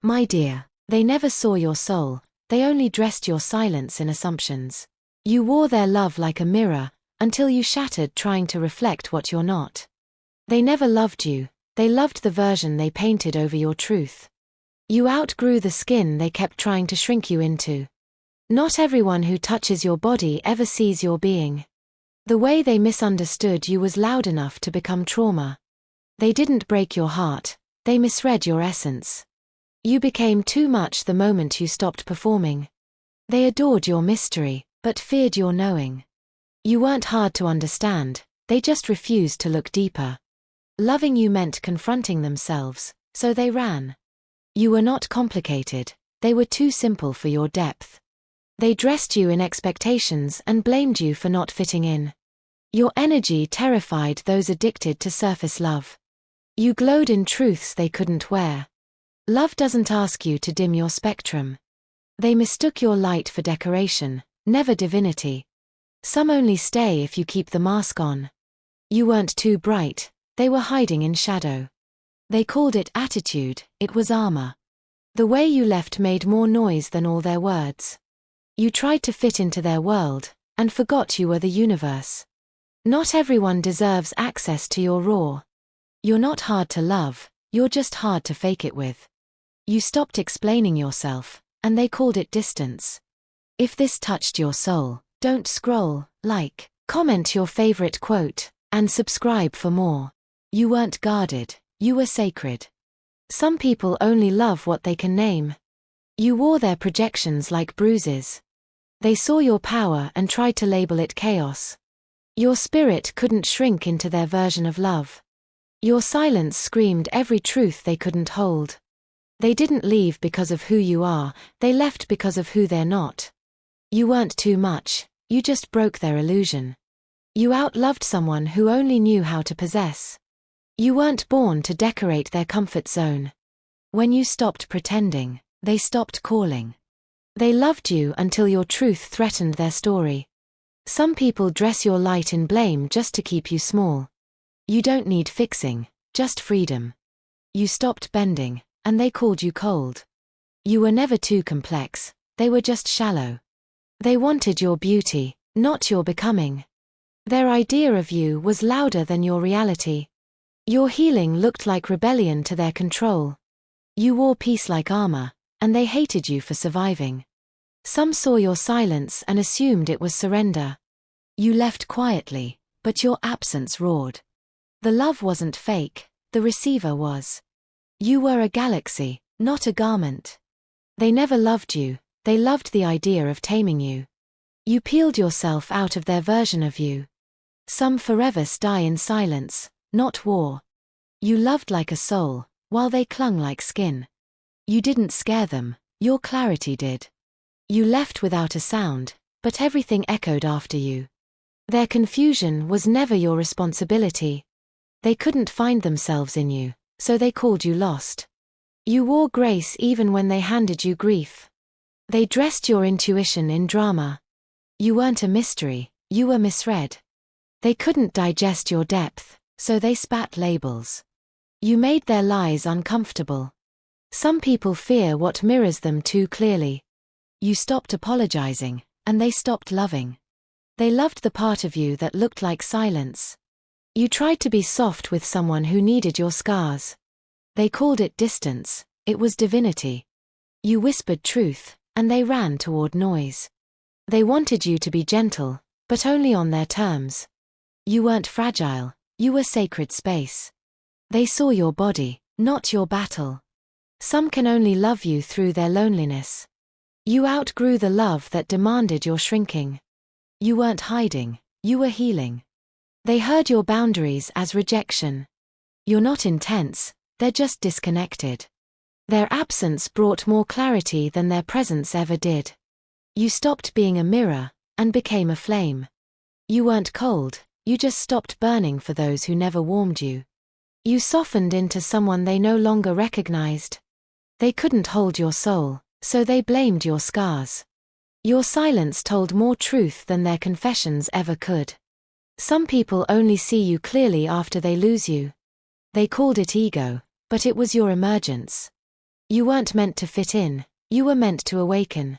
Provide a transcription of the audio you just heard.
My dear, they never saw your soul, they only dressed your silence in assumptions. You wore their love like a mirror, until you shattered trying to reflect what you're not. They never loved you, they loved the version they painted over your truth. You outgrew the skin they kept trying to shrink you into. Not everyone who touches your body ever sees your being. The way they misunderstood you was loud enough to become trauma. They didn't break your heart, they misread your essence. You became too much the moment you stopped performing. They adored your mystery, but feared your knowing. You weren't hard to understand, they just refused to look deeper. Loving you meant confronting themselves, so they ran. You were not complicated, they were too simple for your depth. They dressed you in expectations and blamed you for not fitting in. Your energy terrified those addicted to surface love. You glowed in truths they couldn't wear. Love doesn't ask you to dim your spectrum. They mistook your light for decoration, never divinity. Some only stay if you keep the mask on. You weren't too bright, they were hiding in shadow. They called it attitude, it was armor. The way you left made more noise than all their words. You tried to fit into their world, and forgot you were the universe. Not everyone deserves access to your raw. You're not hard to love, you're just hard to fake it with. You stopped explaining yourself, and they called it distance. If this touched your soul, don't scroll, like, comment your favorite quote, and subscribe for more. You weren't guarded, you were sacred. Some people only love what they can name. You wore their projections like bruises. They saw your power and tried to label it chaos. Your spirit couldn't shrink into their version of love. Your silence screamed every truth they couldn't hold. They didn't leave because of who you are, they left because of who they're not. You weren't too much, you just broke their illusion. You outloved someone who only knew how to possess. You weren't born to decorate their comfort zone. When you stopped pretending, they stopped calling. They loved you until your truth threatened their story. Some people dress your light in blame just to keep you small. You don't need fixing, just freedom. You stopped bending, and they called you cold. You were never too complex, they were just shallow. They wanted your beauty, not your becoming. Their idea of you was louder than your reality. Your healing looked like rebellion to their control. You wore peace like armor, and they hated you for surviving. Some saw your silence and assumed it was surrender. You left quietly, but your absence roared. The love wasn't fake, the receiver was. You were a galaxy, not a garment. They never loved you, they loved the idea of taming you. You peeled yourself out of their version of you. Some forever die in silence, not war. You loved like a soul, while they clung like skin. You didn't scare them, your clarity did. You left without a sound, but everything echoed after you. Their confusion was never your responsibility. They couldn't find themselves in you, so they called you lost. You wore grace even when they handed you grief. They dressed your intuition in drama. You weren't a mystery, you were misread. They couldn't digest your depth, so they spat labels. You made their lies uncomfortable. Some people fear what mirrors them too clearly. You stopped apologizing, and they stopped loving. They loved the part of you that looked like silence. You tried to be soft with someone who needed your scars. They called it distance, it was divinity. You whispered truth, and they ran toward noise. They wanted you to be gentle, but only on their terms. You weren't fragile, you were sacred space. They saw your body, not your battle. Some can only love you through their loneliness. You outgrew the love that demanded your shrinking. You weren't hiding, you were healing. They heard your boundaries as rejection. You're not intense, they're just disconnected. Their absence brought more clarity than their presence ever did. You stopped being a mirror, and became a flame. You weren't cold, you just stopped burning for those who never warmed you. You softened into someone they no longer recognized. They couldn't hold your soul, so they blamed your scars. Your silence told more truth than their confessions ever could. Some people only see you clearly after they lose you. They called it ego, but it was your emergence. You weren't meant to fit in, you were meant to awaken.